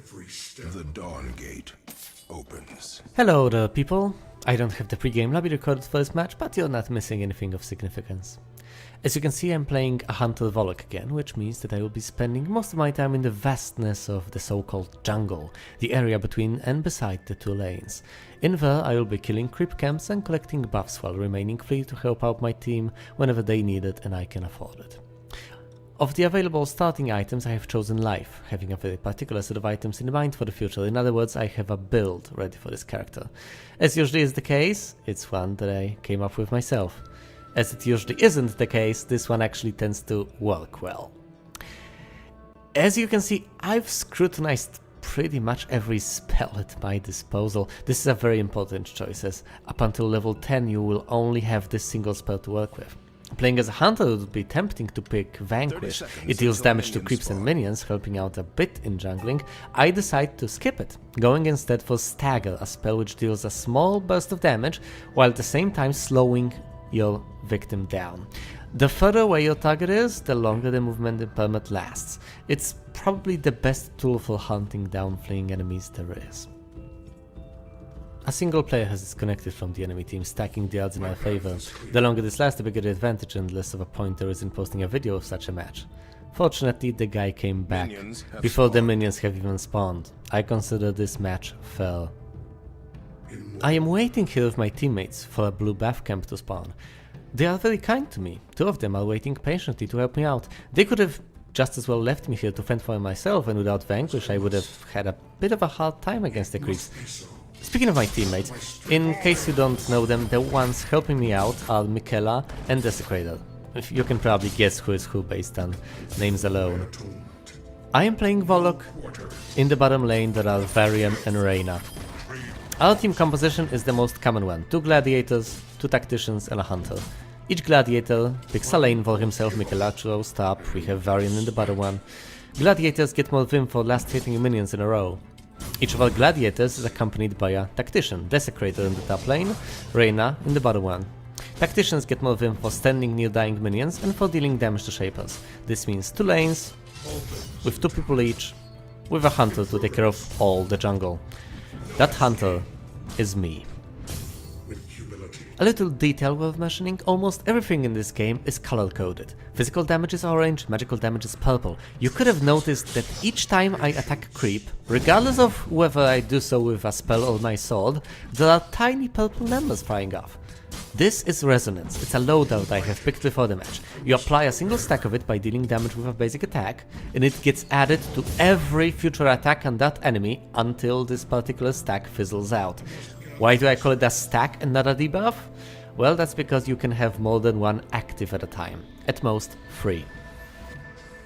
The Dawngate opens. Hello there, people. I don't have the pre-game lobby recorded for this match, but you're not missing anything of significance. As you can see, I'm playing a hunter Voluc again, which means that I will be spending most of my time in the vastness of the so-called jungle, the area between and beside the two lanes. In there, I will be killing creep camps and collecting buffs while remaining free to help out my team whenever they need it and I can afford it. Of the available starting items, I have chosen life, having a very particular set of items in mind for the future. In other words, I have a build ready for this character. As usually is the case, it's one that I came up with myself. As it usually isn't the case, this one actually tends to work well. As you can see, I've scrutinized pretty much every spell at my disposal. This is a very important choice, as up until level 10 you will only have this single spell to work with. Playing as a hunter would be tempting to pick Vanquish. It deals damage to creeps and minions, helping out a bit in jungling. I decide to skip it, going instead for Stagger, a spell which deals a small burst of damage, while at the same time slowing your victim down. The further away your target is, the longer the movement impermanent lasts. It's probably the best tool for hunting down fleeing enemies there is. A single player has disconnected from the enemy team, stacking the odds in our favor. The longer this lasts, the bigger the advantage and less of a point there is in posting a video of such a match. Fortunately, the guy came back before the minions have even spawned. I consider this match fair. I am waiting here with my teammates for a blue buff camp to spawn. They are very kind to me. Two of them are waiting patiently to help me out. They could have just as well left me here to fend for myself, and without Vanquish I would have had a bit of a hard time against the creeps. Speaking of my teammates, in case you don't know them, the ones helping me out are Michaela and Desecrator. You can probably guess who is who based on names alone. I am playing Voluc. In the bottom lane there are Varian and Reyna. Our team composition is the most common one: 2 gladiators, 2 tacticians and a hunter. Each gladiator picks a lane for himself. Michaela chose top, we have Varian in the bottom one. Gladiators get more vim for last hitting minions in a row. Each of our gladiators is accompanied by a tactician, Desecrator in the top lane, Reyna in the bottom one. Tacticians get more vim for standing near dying minions and for dealing damage to shapers. This means 2 lanes, with 2 people each, with a hunter to take care of all the jungle. That hunter is me. A little detail worth mentioning: almost everything in this game is color-coded. Physical damage is orange, magical damage is purple. You could have noticed that each time I attack a creep, regardless of whether I do so with a spell or my sword, there are tiny purple numbers flying off. This is resonance. It's a loadout I have picked before the match. You apply a single stack of it by dealing damage with a basic attack, and it gets added to every future attack on that enemy until this particular stack fizzles out. Why do I call it a stack and not a debuff? Well, that's because you can have more than one active at a time, at most 3.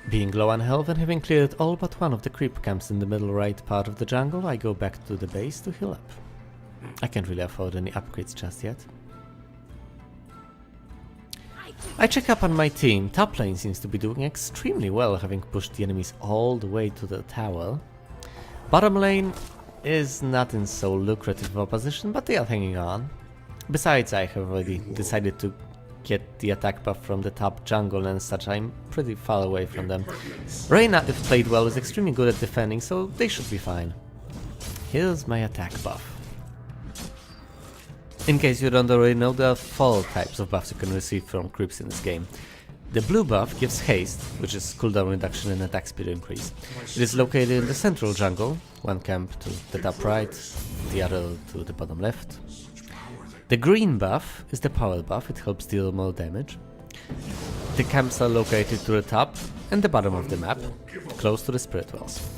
Being low on health and having cleared all but one of the creep camps in the middle right part of the jungle, I go back to the base to heal up. I can't really afford any upgrades just yet. I check up on my team. Top lane seems to be doing extremely well, having pushed the enemies all the way to the tower. Bottom lane is not in so lucrative of a position, but they are hanging on. Besides, I have already decided to get the attack buff from the top jungle and such. I'm pretty far away from them. Reyna, if played well, is extremely good at defending, so they should be fine. Here's my attack buff. In case you don't already know, there are 4 types of buffs you can receive from creeps in this game. The blue buff gives haste, which is cooldown reduction and attack speed increase. It is located in the central jungle, one camp to the top right, the other to the bottom left. The green buff is the power buff, it helps deal more damage. The camps are located to the top and the bottom of the map, close to the spirit wells.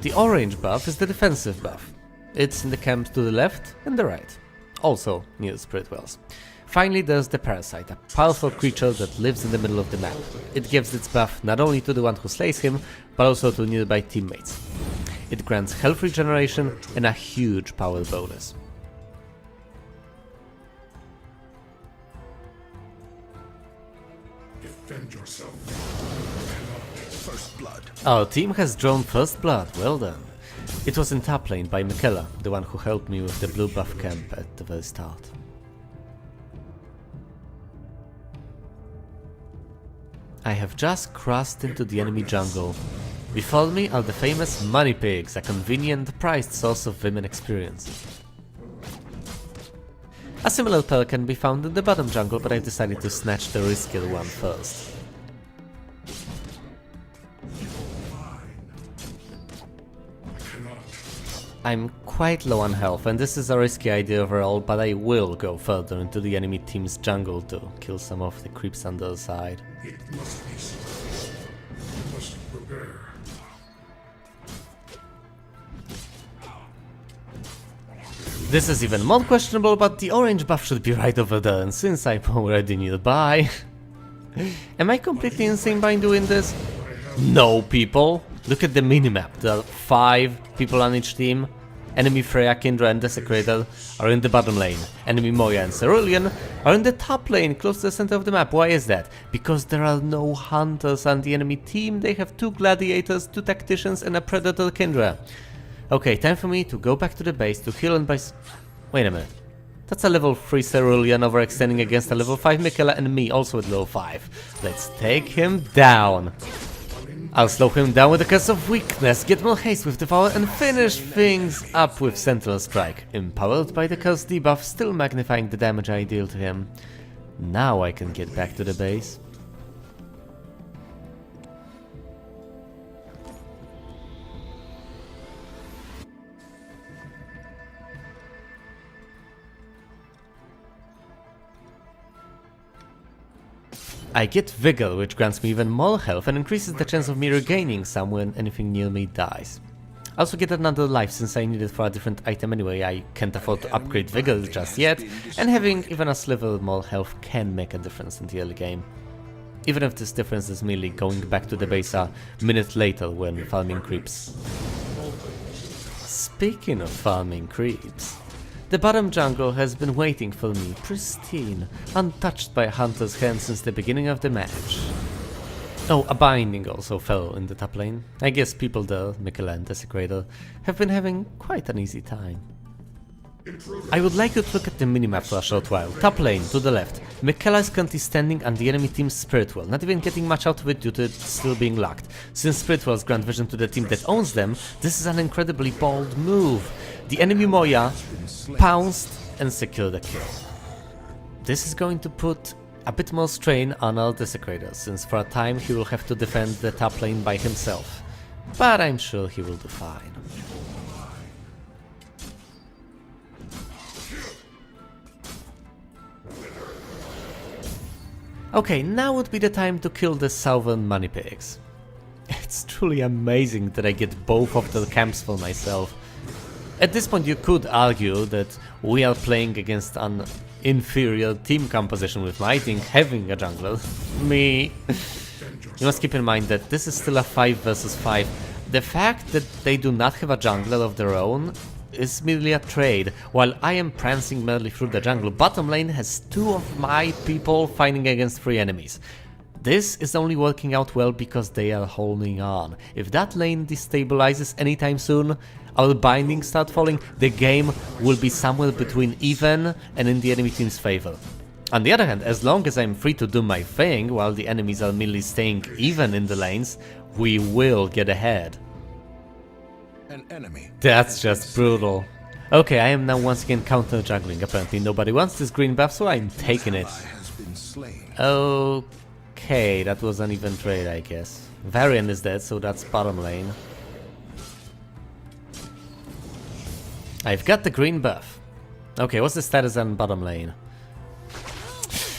The orange buff is the defensive buff. It's in the camps to the left and the right, also near the spirit wells. Finally, there's the parasite, a powerful creature that lives in the middle of the map. It gives its buff not only to the one who slays him, but also to nearby teammates. It grants health regeneration and a huge power bonus. Defend yourself. First blood. Our team has drawn first blood, well done. It was in top lane by Michaela, the one who helped me with the blue buff camp at the very start. I have just crossed into the enemy jungle Before me are the famous money pigs, a convenient priced source of vim and experience. A similar pearl can be found in the bottom jungle, but I've decided to snatch the riskier one first. I'm quite low on health, and this is a risky idea overall, but I will go further into the enemy team's jungle to kill some of the creeps on the other side. It must be so. You must prepare. This is even more questionable, but the orange buff should be right over there, and since I'm already nearby... Am I completely insane by doing this? No, people! Look at the minimap. There are 5 people on each team. Enemy Freya, Kindra and Desecrator are in the bottom lane. Enemy Moya and Cerulean are in the top lane, close to the center of the map. Why is that? Because there are no hunters on the enemy team. They have 2 gladiators, 2 tacticians and a predator Kindra. Okay, time for me to go back to the base to heal and buy... Wait a minute. That's a level 3 Cerulean overextending against a level 5 Michaela and me, also at level 5. Let's take him down. I'll slow him down with a curse of weakness, get more haste with Devour and finish things up with Sentinel Strike. Empowered by the curse debuff, still magnifying the damage I deal to him. Now I can get back to the base. I get Vigor, which grants me even more health and increases the chance of me regaining some when anything near me dies. I also get another life since I need it for a different item anyway. I can't afford to upgrade Vigor just yet, and having even a sliver more health can make a difference in the early game. Even if this difference is merely going back to the base a minute later when farming creeps. Speaking of farming creeps... The bottom jungle has been waiting for me, pristine, untouched by a hunter's hand since the beginning of the match. Oh, a binding also fell in the top lane. I guess people there, Michaela and Desecrator, have been having quite an easy time. I would like you to look at the minimap for a short while. Top lane, to the left. Michaela is currently standing on the enemy team's Spirit Well, not even getting much out of it due to it still being locked. Since Spirit Wells grant vision to the team that owns them, this is an incredibly bold move. The enemy Moya pounced and secured the kill. This is going to put a bit more strain on our Desecrator, since for a time he will have to defend the top lane by himself. But I'm sure he will do fine. Okay, now would be the time to kill the southern money pigs. It's truly amazing that I get both of the camps for myself. At this point you could argue that we are playing against an inferior team composition with my team having a jungler. Me. You must keep in mind that this is still a 5 versus 5. The fact that they do not have a jungler of their own is merely a trade. While I am prancing merely through the jungle, bottom lane has 2 of my people fighting against 3 enemies. This is only working out well because they are holding on. If that lane destabilizes anytime soon, our bindings start falling, the game will be somewhere between even and in the enemy team's favor. On the other hand, as long as I'm free to do my thing while the enemies are merely staying even in the lanes, we will get ahead. An enemy. That's just brutal. Okay, I am now once again counter juggling. Apparently nobody wants this green buff, so I'm taking it. Okay, that was an even trade, I guess. Varian is dead, so that's bottom lane. I've got the green buff. Okay, what's the status on bottom lane?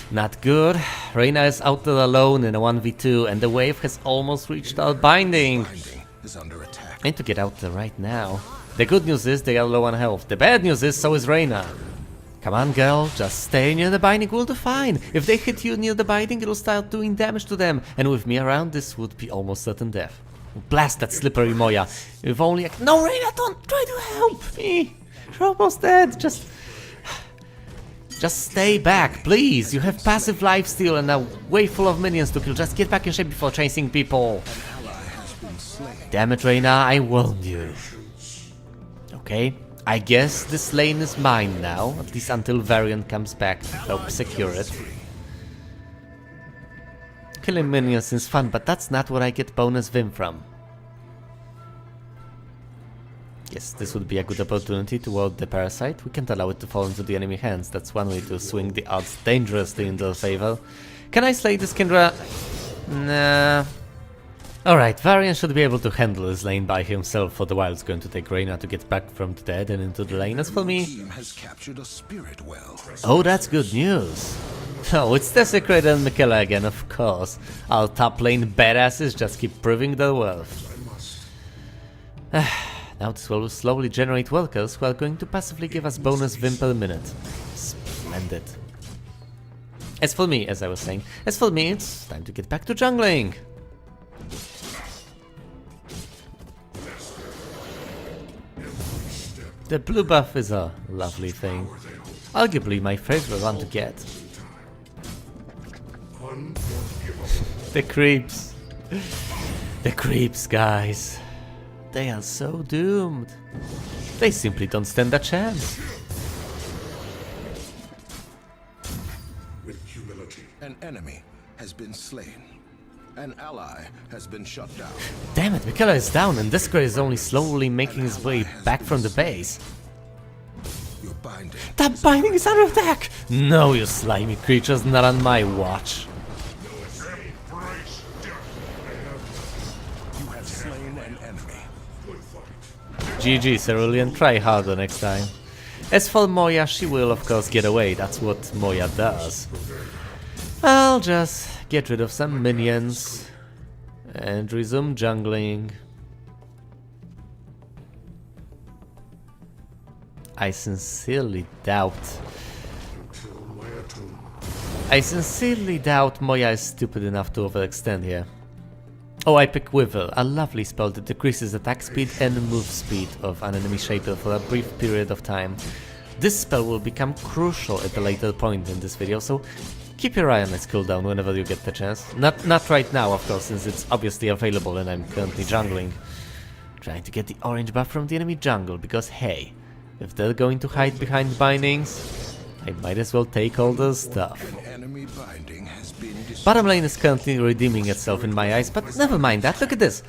Not good. Reyna is out there alone in a 1v2 and the wave has almost reached our binding. Is under attack. I need to get out there right now. The good news is they are low on health. The bad news is so is Reyna. Come on girl, just stay near the binding, we'll do fine. If they hit you near the binding, it'll start doing damage to them. And with me around, this would be almost certain death. Blast that slippery Moya. If only I... No, Reyna, don't try to help me. You're almost dead. Just stay back, please. You have passive lifesteal and a wave full of minions to kill. Just get back in shape before chasing people. Damn it, Reyna, I warned you. Okay, I guess this lane is mine now, at least until Varian comes back to help secure it. Killing minions is fun, but that's not what I get bonus Vim from. Yes, this would be a good opportunity to ward the parasite. We can't allow it to fall into the enemy hands. That's one way to swing the odds dangerously in their favor. Can I slay this Kindra? Nah. Alright, Varian should be able to handle his lane by himself for the while. It's going to take Reyna to get back from the dead and into the lane. As for me... Team has captured a spirit well. Oh, that's good news. Oh, it's Desecrator and Michaela again, of course. Our top lane badasses just keep proving their worth. I must. Now this will slowly generate workers who are going to passively give us bonus Vim per minute. Splendid. As for me, as I was saying, it's time to get back to jungling. The blue buff is a lovely thing. Arguably my favorite one to get. The creeps. The creeps, guys. They are so doomed. They simply don't stand a chance. With humility. An enemy has been slain. An ally has been shut down. Damn it, Michaela is down and Desecrator is only slowly making his way back from the base. Your binding. That binding is under attack! No, you slimy creatures, not on my watch. You have slain an enemy. GG, Cerulean, try harder next time. As for Moya, she will of course get away, that's what Moya does. I'll just get rid of some minions and resume jungling. I sincerely doubt Moya is stupid enough to overextend here. Oh, I pick Wither, a lovely spell that decreases attack speed and move speed of an enemy shaper for a brief period of time. This spell will become crucial at a later point in this video, so keep your eye on its cooldown whenever you get the chance. Not right now, of course, since it's obviously available and I'm currently jungling. Trying to get the orange buff from the enemy jungle, because hey, if they're going to hide behind bindings, I might as well take all their stuff. An enemy binding has been destroyed. Bottom lane is currently redeeming itself in my eyes, but never mind that, look at this.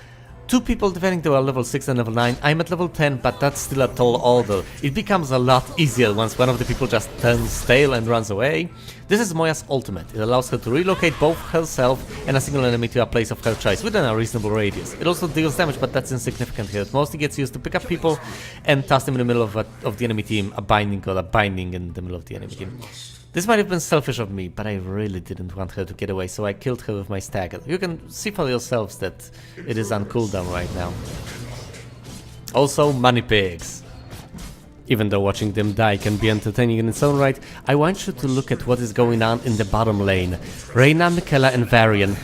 Two people defending to level 6 and level 9, I'm at level 10, but that's still a tall order. It becomes a lot easier once one of the people just turns tail and runs away. This is Moya's ultimate. It allows her to relocate both herself and a single enemy to a place of her choice within a reasonable radius. It also deals damage, but that's insignificant here. It mostly gets used to pick up people and toss them in the middle of the enemy team, a binding in the middle of the enemy team. This might have been selfish of me, but I really didn't want her to get away, so I killed her with my stagger. You can see for yourselves that it is on cooldown right now. Also, money pigs. Even though watching them die can be entertaining in its own right, I want you to look at what is going on in the bottom lane. Reyna, Michaela and Varian.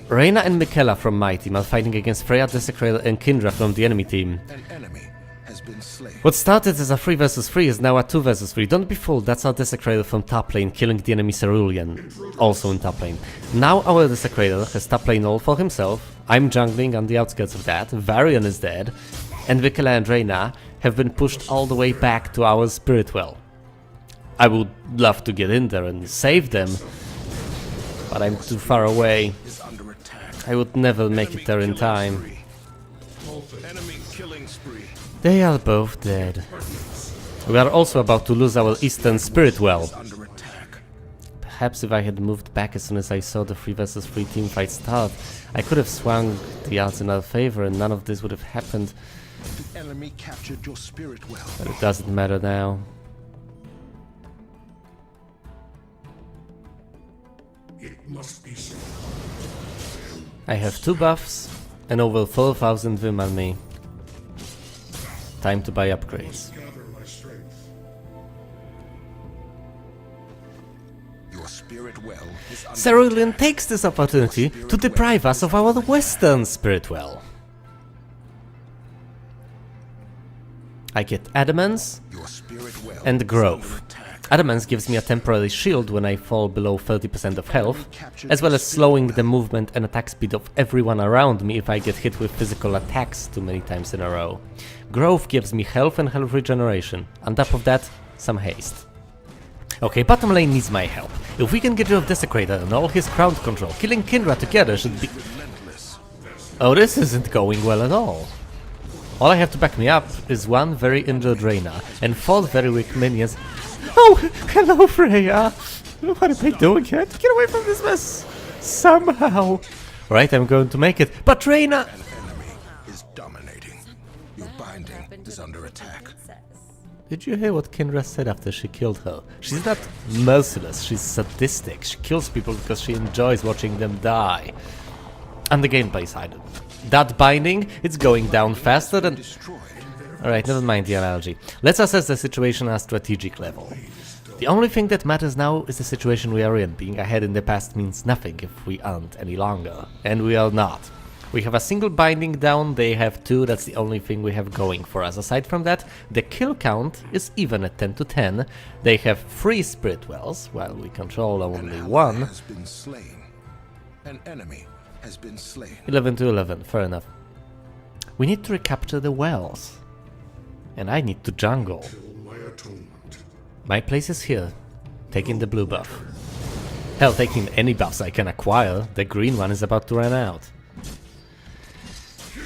Reyna and Michaela from my team are fighting against Freya, Desecrator and Kindra from the enemy team. An enemy has been slain. What started as a 3 vs 3 is now a 2 vs 3. Don't be fooled, that's our Desecrator from top lane killing the enemy Cerulean, also in top lane. Now our Desecrator has top lane all for himself. I'm jungling on the outskirts of that. Varian is dead. And Michaela and Reyna have been pushed all the way back to our spirit well. I would love to get in there and save them, but I'm too far away. I would never make it there in time. Enemy killing spree. They are both dead. We are also about to lose our eastern spirit well. Under attack. Perhaps if I had moved back as soon as I saw the 3 vs 3 teamfight start, I could have swung the odds in our favor and none of this would have happened. The enemy captured your spirit well. But it doesn't matter now. It must be so. I have 2 buffs and over 4,000 Vim on me. Time to buy upgrades. Gather my strength. Your spirit well is under Cerulean takes this opportunity to deprive us of our western spirit well. I get Adamance your spirit well and is Growth. under attack. Adamance gives me a temporary shield when I fall below 30% of health, as well as slowing the movement and attack speed of everyone around me if I get hit with physical attacks too many times in a row. Growth gives me health and health regeneration. On top of that, some haste. Okay, bottom lane needs my help. If we can get rid of Desecrator and all his crowd control, killing Kindra together should be... Relentless. Oh, this isn't going well at all. All I have to back me up is one very injured Reyna and 4 very weak minions. Oh, hello Freya! What am I doing here? Get away from this mess! Somehow! Right, I'm going to make it, but Reyna! An enemy is dominating. Your binding is under attack. Did you hear what Kendra said after she killed her? She's not merciless, she's sadistic. She kills people because she enjoys watching them die. On the gameplay side, that binding, it's going down faster than... Alright, never mind the analogy. Let's assess the situation at a strategic level. The only thing that matters now is the situation we are in. Being ahead in the past means nothing if we aren't any longer. And we are not. We have a single binding down, they have 2, that's the only thing we have going for us. Aside from that, the kill count is even at 10 to 10. They have 3 spirit wells, while we control only 1. Has been slain. An enemy has been slain. 11 to 11, fair enough. We need to recapture the wells. And I need to jungle. Till my atonement. My place is here, taking the blue buff. Hell, taking any buffs I can acquire, the green one is about to run out.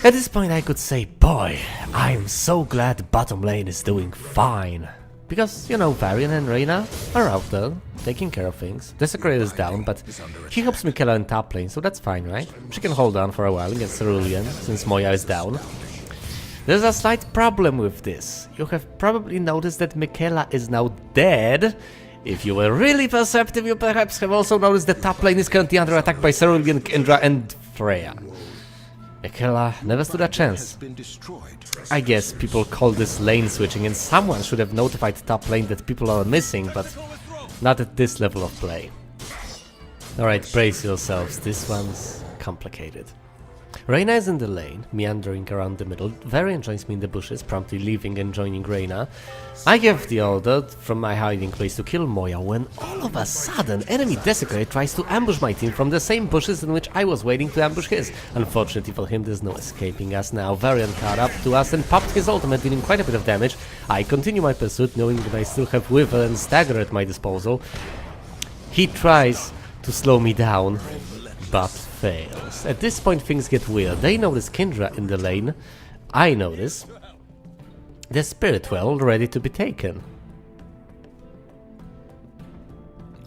At this point I could say, boy, I'm so glad bottom lane is doing fine. Because, you know, Varian and Reyna are out there, taking care of things. Desecrator is down, but he helps Michaela in top lane, so that's fine, right? She can hold on for a while against Cerulean, since Moya is down. There's a slight problem with this. You have probably noticed that Michaela is now dead. If you were really perceptive, you perhaps have also noticed that top lane is currently under attack by Cerulean, Kendra and Freya. Michaela never stood a chance. I guess people call this lane switching, and someone should have notified top lane that people are missing, but not at this level of play. Alright, brace yourselves, this one's complicated. Reyna is in the lane, meandering around the middle. Varian joins me in the bushes, promptly leaving and joining Reyna. I give the order from my hiding place to kill Moya when all of a sudden enemy Desecrator tries to ambush my team from the same bushes in which I was waiting to ambush his. Unfortunately for him, there's no escaping us now. Varian caught up to us and popped his ultimate, dealing quite a bit of damage. I continue my pursuit, knowing that I still have Wither and Stagger at my disposal. He tries to slow me down, but fails. At this point things get weird. They notice Kendra in the lane. I notice the Spirit Well ready to be taken.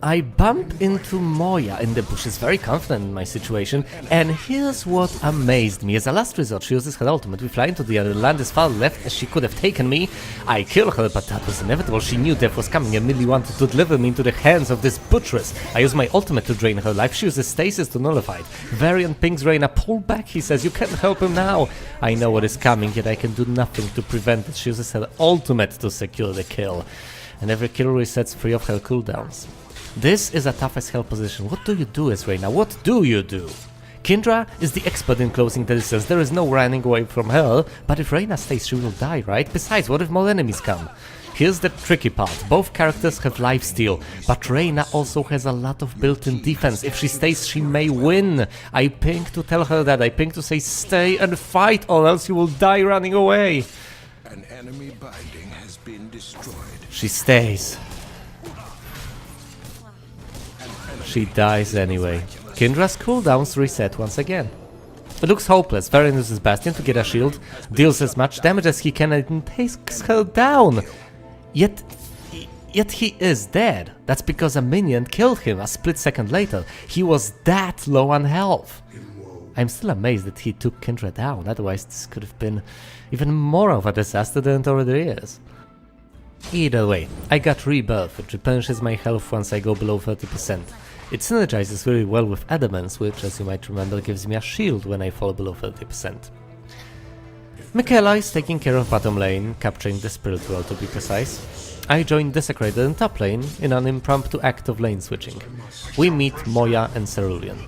I bump into Moya in the bushes, very confident in my situation, and here's what amazed me. As a last resort, she uses her ultimate. We fly into the other, land as far left as she could have taken me. I kill her, but that was inevitable. She knew death was coming and merely wanted to deliver me into the hands of this buttress. I use my ultimate to drain her life. She uses stasis to nullify it. Varian pings Reyna. Pull back, he says. You can't help him now. I know what is coming, yet I can do nothing to prevent it. She uses her ultimate to secure the kill. And every kill resets 3 of her cooldowns. This is a tough as hell position. What do you do as Reyna? What do you do? Kendra is the expert in closing the distance. There is no running away from her, but if Reyna stays, she will die, right? Besides, what if more enemies come? Here's the tricky part. Both characters have lifesteal, but Reyna also has a lot of built-in defense. If she stays, she may win. I ping to tell her that. I ping to say stay and fight, or else you will die running away. An enemy binding has been destroyed. She stays. She dies anyway. Kendra's cooldowns reset once again. It looks hopeless. Varian uses Bastion to get a shield, deals as much damage as he can and takes her down. Yet he is dead. That's because a minion killed him a split second later. He was that low on health. I'm still amazed that he took Kendra down, otherwise this could have been even more of a disaster than it already is. Either way, I got Rebirth, which replenishes my health once I go below 30%. It synergizes very well with Adamance, which, as you might remember, gives me a shield when I fall below 30%. Michaela is taking care of bottom lane, capturing the Spirit Well to be precise. I join Desecrator in top lane in an impromptu act of lane switching. We meet Moya and Cerulean.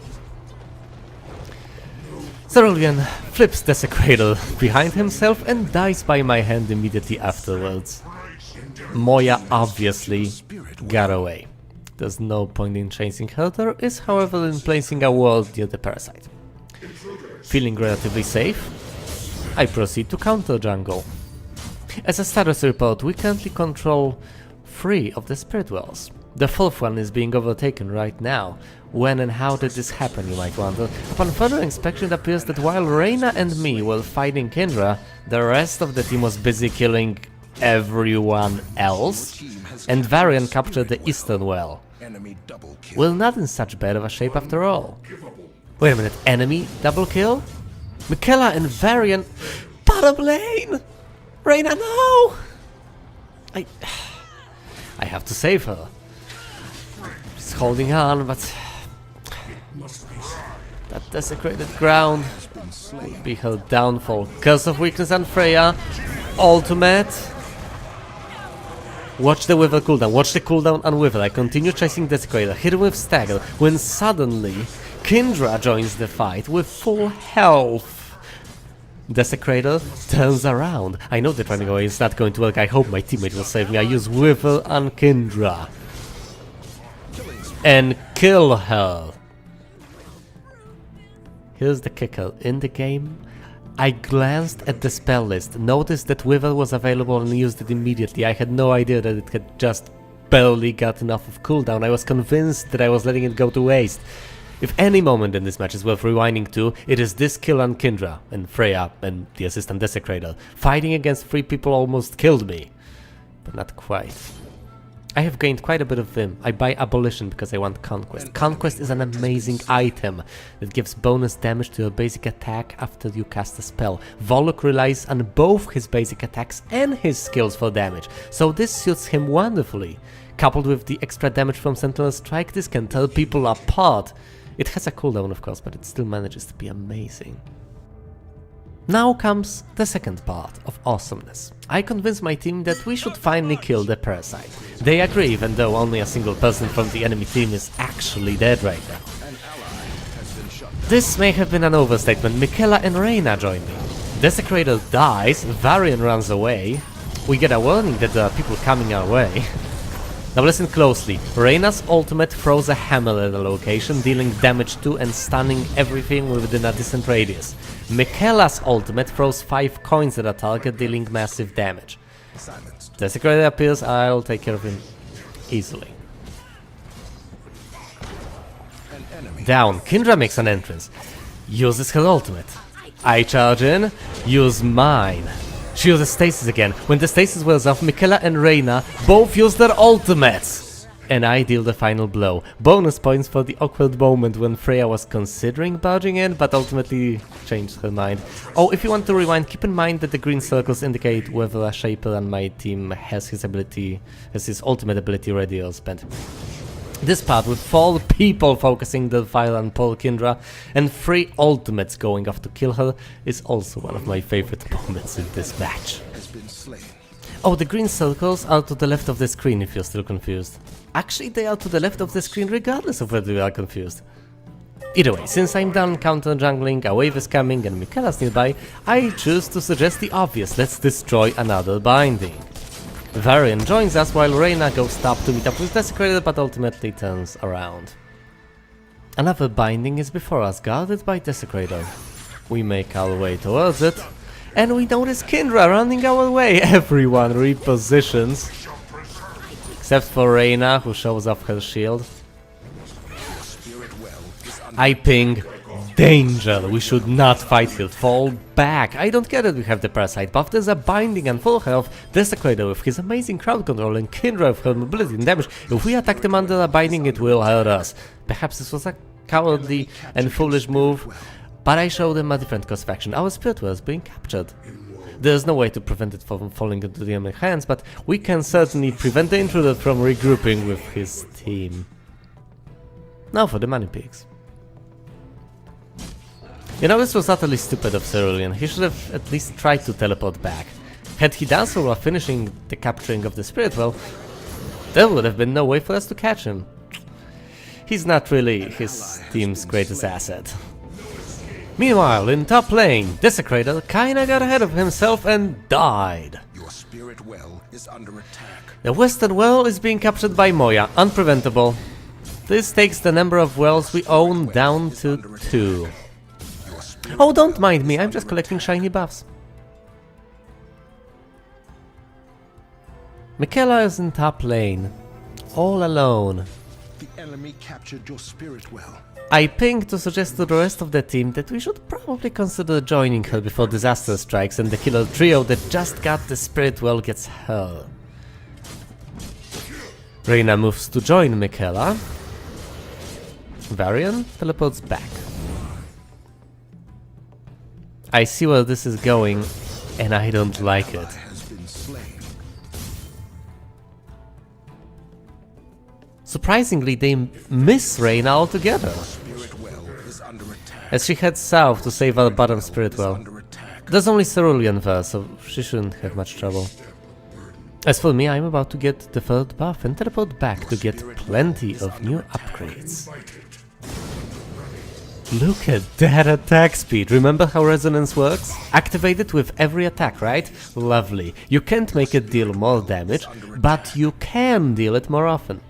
Cerulean flips Desecrator behind himself and dies by my hand immediately afterwards. Moya obviously got away. There's no point in chasing her, there is however in placing a wall near the parasite. Feeling relatively safe, I proceed to counter jungle. As a status report, we currently control 3 of the Spirit Wells. The fourth one is being overtaken right now. When and how did this happen, you might wonder? Upon further inspection, it appears that while Reyna and me were fighting Kindra, the rest of the team was busy killing everyone else, and Varian captured the Eastern Well. Enemy double kill. Well, not in such bad of a shape after all. Wait a minute, enemy double kill? Michaela and Varian... Bottom lane! Reyna, no! I have to save her. She's holding on, but... that desecrated ground will be her downfall. Curse of Weakness and Freya. Ultimate. Watch the Wither cooldown. Watch the cooldown on Wither. I continue chasing Desecrator. Hit with Stagger. When suddenly Kindra joins the fight with full health. Desecrator turns around. I know that running away is not going to work. I hope my teammate will save me. I use Wither on Kindra. And kill her. Here's the kicker. In the game, I glanced at the spell list, noticed that Wither was available and used it immediately. I had no idea that it had just barely got enough of cooldown. I was convinced that I was letting it go to waste. If any moment in this match is worth rewinding to, it is this kill on Kindra and Freya and the assistant Desecrator. Fighting against 3 people almost killed me, but not quite. I have gained quite a bit of Vim. I buy Abolition because I want Conquest. Conquest is an amazing item that gives bonus damage to your basic attack after you cast a spell. Voluc relies on both his basic attacks and his skills for damage, so this suits him wonderfully. Coupled with the extra damage from Sentinel Strike, this can tear people apart. It has a cooldown, of course, but it still manages to be amazing. Now comes the second part of awesomeness. I convinced my team that we should finally kill the parasite. They agree, even though only a single person from the enemy team is actually dead right now. This may have been an overstatement. Michaela and Reyna join me. Desecrator dies, Varian runs away. We get a warning that there are people coming our way. Now listen closely. Reyna's ultimate throws a hammer at a location, dealing damage to and stunning everything within a decent radius. Michaela's ultimate throws 5 coins at a target, dealing massive damage. Desecrator appears, I'll take care of him easily. Down, Kindra makes an entrance. Uses her ultimate. I charge in, use mine. She uses stasis again. When the stasis wears off, Michaela and Reyna both use their ultimates. And I deal the final blow. Bonus points for the awkward moment when Freya was considering barging in, but ultimately changed her mind. Oh, if you want to rewind, keep in mind that the green circles indicate whether a Shaper on my team has his ultimate ability ready or spent. This part with 4 people focusing the fire on poor Kindra and 3 ultimates going off to kill her is also one of my favorite moments in this match. Oh, the green circles are to the left of the screen if you're still confused. Actually, they are to the left of the screen regardless of whether you are confused. Either way, since I'm done counter jungling, a wave is coming and Michaela's nearby, I choose to suggest the obvious: let's destroy another binding. Varian joins us while Reyna goes top to meet up with Desecrator, but ultimately turns around. Another binding is before us, guarded by Desecrator. We make our way towards it, and we notice Kindra running our way. Everyone repositions, except for Reyna, who shows off her shield. I ping, danger, we should not fight here, fall back. I don't get it, we have the parasite buff, there's a binding and full health, Desecrator with his amazing crowd control and Kindra with her mobility and damage. If we attack them under a binding, it will hurt us. Perhaps this was a cowardly and foolish move, but I showed them a different course of action. Our spirit was being captured. There's no way to prevent it from falling into the enemy hands, but we can certainly prevent the intruder from regrouping with his team. Now for the money pigs. You know, this was utterly stupid of Cerulean. He should have at least tried to teleport back. Had he done so while finishing the capturing of the Spirit Well, there would have been no way for us to catch him. He's not really his team's greatest asset. Meanwhile, in top lane, Desecrator kinda got ahead of himself and died. Your Spirit Well is under attack. The Western Well is being captured by Moya, unpreventable. This takes the number of wells we own down to 2. Oh, don't mind me, I'm just collecting shiny buffs. Michaela is in top lane. all alone. The enemy captured your spirit well. I ping to suggest to the rest of the team that we should probably consider joining her before disaster strikes and the killer trio that just got the spirit well gets her. Reyna moves to join Michaela. Varian teleports back. I see where this is going, and I don't like it. Has been slain. Surprisingly, they miss Reyna altogether, Spirit well is under attack. as she heads south to save our bottom spirit well. Under attack. There's only Cerulean there, so she shouldn't have much trouble. As for me, I'm about to get the third buff and teleport back to get plenty of new upgrades. Look at that attack speed. Remember how resonance works? Activate it with every attack, right? Lovely. You can't make it deal more damage, but you can deal it more often.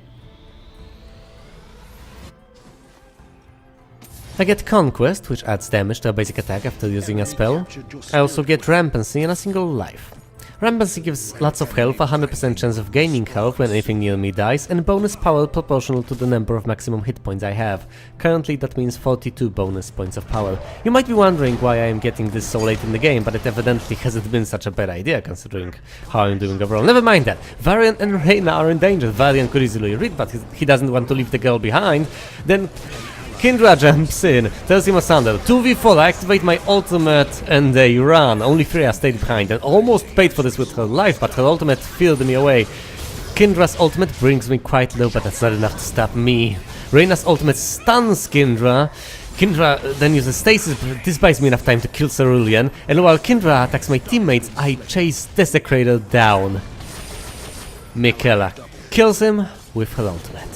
I get Conquest, which adds damage to a basic attack after using a spell. I also get Rampancy and a single life. Rampancy gives lots of health, 100% chance of gaining health when anything near me dies, and bonus power proportional to the number of maximum hit points I have. Currently that means 42 bonus points of power. You might be wondering why I am getting this so late in the game, but it evidently hasn't been such a bad idea considering how I'm doing overall. Never mind that. Varian and Reyna are in danger. Varian could easily read, but he doesn't want to leave the girl behind. Then Kindra jumps in, tells him asunder. 2v4, I activate my ultimate and they run. Only Freya stayed behind and almost paid for this with her life, but her ultimate filled me away. Kindra's ultimate brings me quite low, but that's not enough to stop me. Reyna's ultimate stuns Kindra. Kindra then uses stasis, but this buys me enough time to kill Cerulean, and while Kindra attacks my teammates, I chase Desecrator down. Michaela kills him with her ultimate.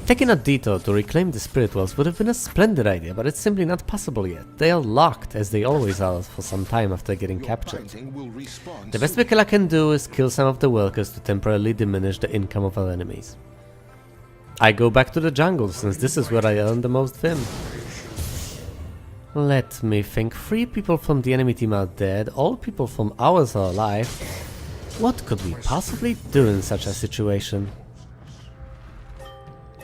Taking a detour to reclaim the spirit wells would have been a splendid idea, but it's simply not possible yet. They are locked, as they always are for some time after getting captured. The best Michaela can do is kill some of the workers to temporarily diminish the income of our enemies. I go back to the jungle, since this is where I earn the most vim. Let me think. 3 people from the enemy team are dead, all people from ours are alive. What could we possibly do in such a situation?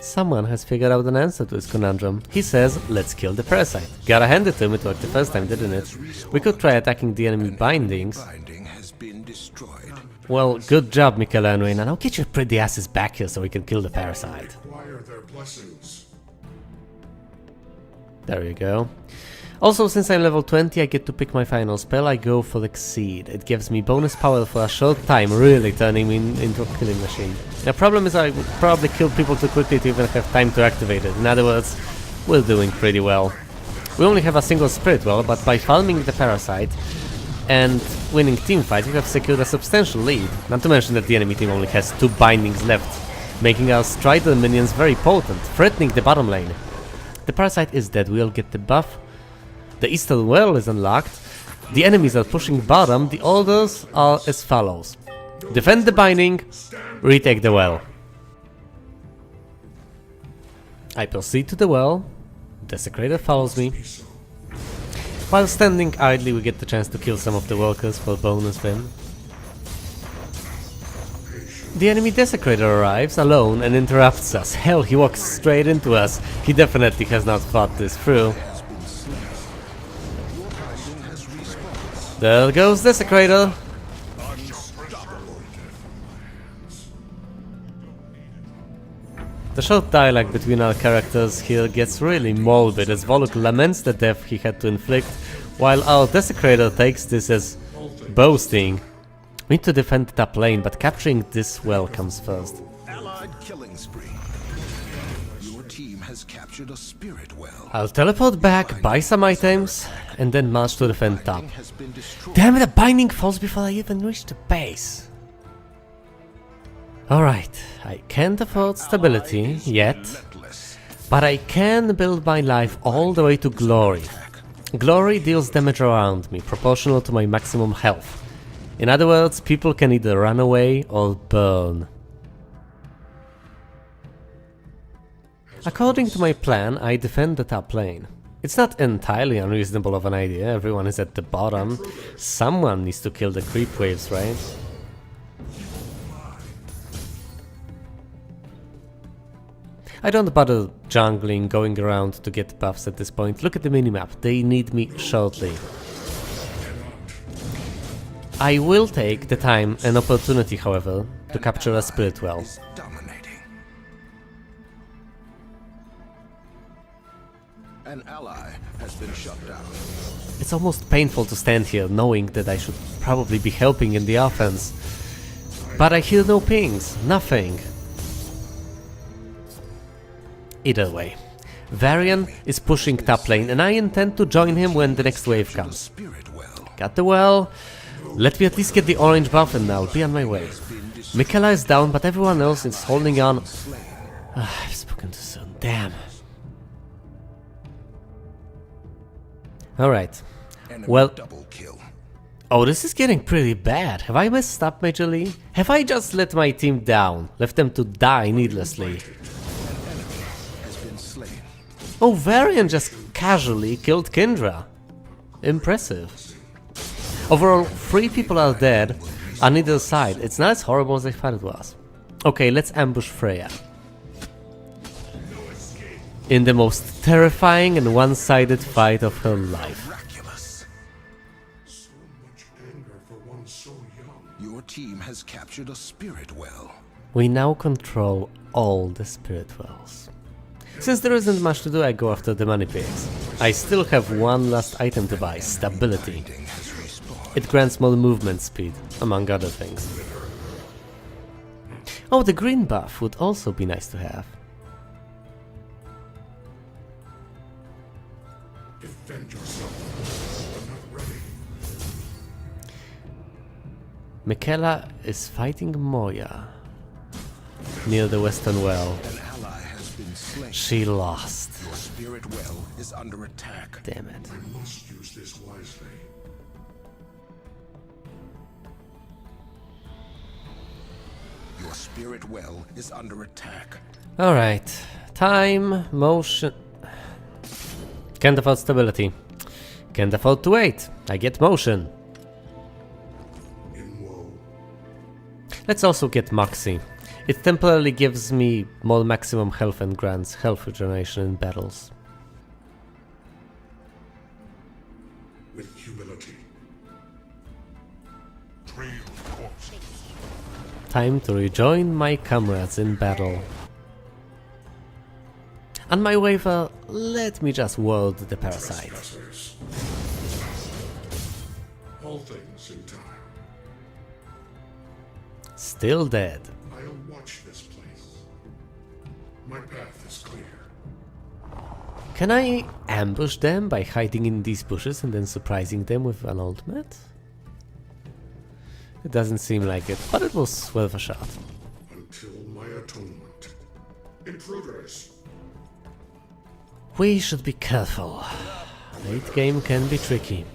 Someone has figured out an answer to this conundrum. He says, let's kill the parasite. Gotta hand it to him, it worked the first time, didn't it? We could try attacking the enemy bindings. Well, good job, Michaela and Reyna. Now get your pretty asses back here so we can kill the parasite. There you go. Also, since I'm level 20, I get to pick my final spell. I go for Exceed. It gives me bonus power for a short time, really turning me into a killing machine. The problem is I would probably kill people too quickly to even have time to activate it. In other words, we're doing pretty well. We only have a single spirit well, but by farming the parasite and winning teamfights, we have secured a substantial lead. Not to mention that the enemy team only has 2 bindings left, making our Strider minions very potent, threatening the bottom lane. The parasite is dead, we'll get the buff. The eastern well is unlocked. The enemies are pushing bottom. The orders are as follows. Defend the binding, retake the well. I proceed to the well. Desecrator follows me. While standing idly, we get the chance to kill some of the workers for bonus vim. The enemy Desecrator arrives alone and interrupts us. Hell, he walks straight into us. He definitely has not thought this through. There goes Desecrator. The short dialogue between our characters here gets really morbid as Voluc laments the death he had to inflict, while our Desecrator takes this as boasting. We need to defend the top lane, but capturing this well comes first. Allied killing spree. Your team has captured a spirit well. I'll teleport back, buy some items, and then march to defend top. Damn it, the binding falls before I even reach the base. Alright, I can't afford stability yet, but I can build my life all the way to glory. Glory deals damage around me, proportional to my maximum health. In other words, people can either run away or burn. According to my plan, I defend the top lane. It's not entirely unreasonable of an idea, everyone is at the bottom. Someone needs to kill the creep waves, right? I don't bother jungling, going around to get buffs at this point. Look at the minimap, they need me shortly. I will take the time and opportunity, however, to capture a spirit well. Dominating. An ally has been shut down. It's almost painful to stand here knowing that I should probably be helping in the offense. But I hear no pings, nothing. Either way, Varian is pushing top lane and I intend to join him when the next wave comes. Spirit well. Got the well. Let me at least get the orange buff and I'll be on my way. Michaela is down, but everyone else is holding on. I've spoken too soon, damn. Alright. Well, Double kill. oh, this is getting pretty bad. Have I messed up majorly? Have I just let my team down? Left them to die needlessly? Has been slain. Oh, Varian just casually killed Kindra. Impressive. Overall, 3 people are dead on either side. It's not as horrible as I thought it was. Okay, let's ambush Freya. In the most terrifying and one-sided fight of her life. Miraculous. So much anger for one so young. Your team has captured a spirit well. We now control all the spirit wells. Since there isn't much to do, I go after the money pigs. I still have one last item to buy, stability. Binding has respawned. It grants more movement speed, among other things. Oh, the green buff would also be nice to have. Defend yourself. I'm not ready. Michaela is fighting Moya near the western well. An ally has been slain. She lost. Your spirit well is under attack. Damn it. I must use this wisely. Your spirit well is under attack. Alright. Time, motion. Can't afford stability. Can't afford to wait. I get motion. In woe. Let's also get Moxie. It temporarily gives me more maximum health and grants health regeneration in battles. With humility. Trail corpses. Time to rejoin my comrades in battle. On my waiver, let me just ward the parasite. Trespassers. All things in time. Still dead. I'll watch this place. My path is clear. Can I ambush them by hiding in these bushes and then surprising them with an ultimate? It doesn't seem like it, but it was worth a shot. Until my atonement. Intruders. We should be careful. Late game can be tricky.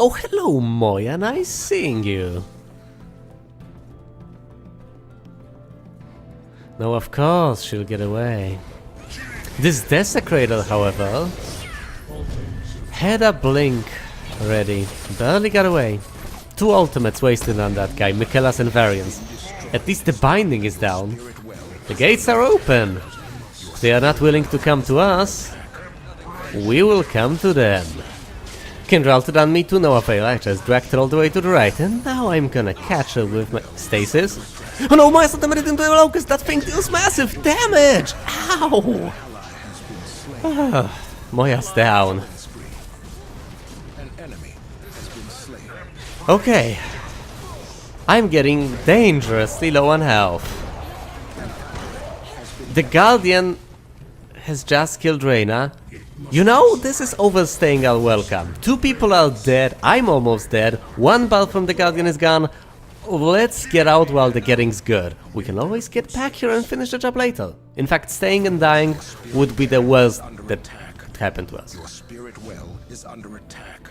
Oh, hello, Moya. Nice seeing you. No, of course, she'll get away. This Desecrator, however, had a blink ready. Barely got away. 2 ultimates wasted on that guy, Michaelas and Varians. At least the binding is down. The gates are open. They are not willing to come to us. We will come to them. Kindra ulted on me too, no avail. I just dragged her all the way to the right, and now I'm gonna catch her with my stasis. Oh no, my ultimate into the locust! That thing deals massive damage! Ow! Moya's down. An enemy has been slain. Okay. I'm getting dangerously low on health. The Guardian has just killed Reyna. You know, this is overstaying our welcome. 2 people are dead, I'm almost dead, 1 buff from the Guardian is gone. Let's get out while the getting's good. We can always get back here and finish the job later. In fact, staying and dying would be the worst that could happen to us. Your spirit well is under attack.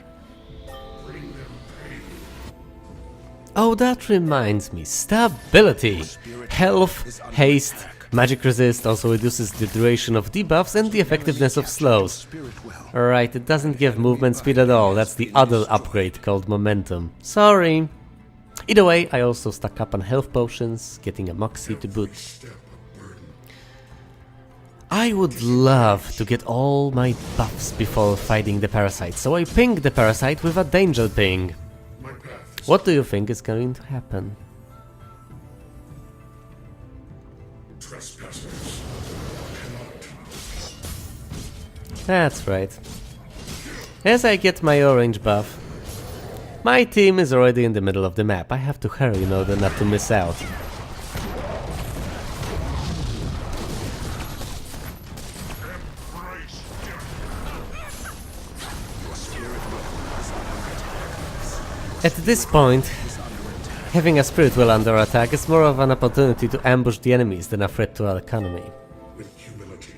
Bring them pain. Oh, that reminds me. Stability. Health, haste, magic resist also reduces the duration of debuffs and the effectiveness of slows. Spirit well. Alright, it doesn't give movement speed at all. That's the other upgrade called momentum. Sorry. Either way, I also stock up on health potions, getting a Moxie to boot. Step of burden. I would love to get all my buffs before fighting the parasite, so I ping the parasite with a danger ping. My path is What do you think is going to happen? trespassers cannot. That's right. As I get my orange buff, my team is already in the middle of the map. I have to hurry in order not to miss out. At this point, having a spirit well under attack is more of an opportunity to ambush the enemies than a threat to our economy. With humility.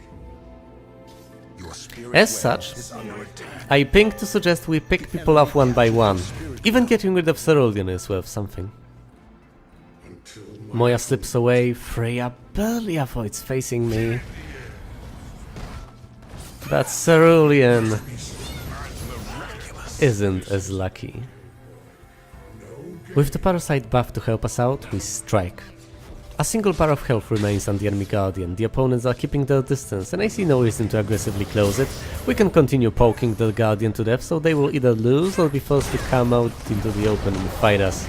Your spirit As well such, is under attack. I ping to suggest we pick people off one by one. Even getting rid of Cerulean is worth something. Until Moya slips away, Freya barely avoids facing me. But Cerulean isn't as lucky. With the parasite buff to help us out, we strike. A single bar of health remains on the enemy guardian, the opponents are keeping their distance and I see no reason to aggressively close it. We can continue poking the guardian to death, so they will either lose or be forced to come out into the open and fight us.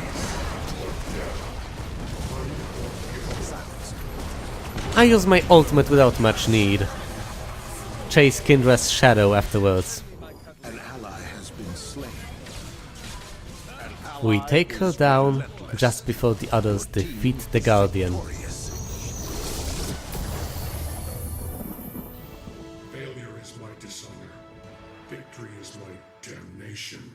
I use my ultimate without much need. Chase Kindra's shadow afterwards. An ally has been slain. We take her down just before the others defeat the Guardian.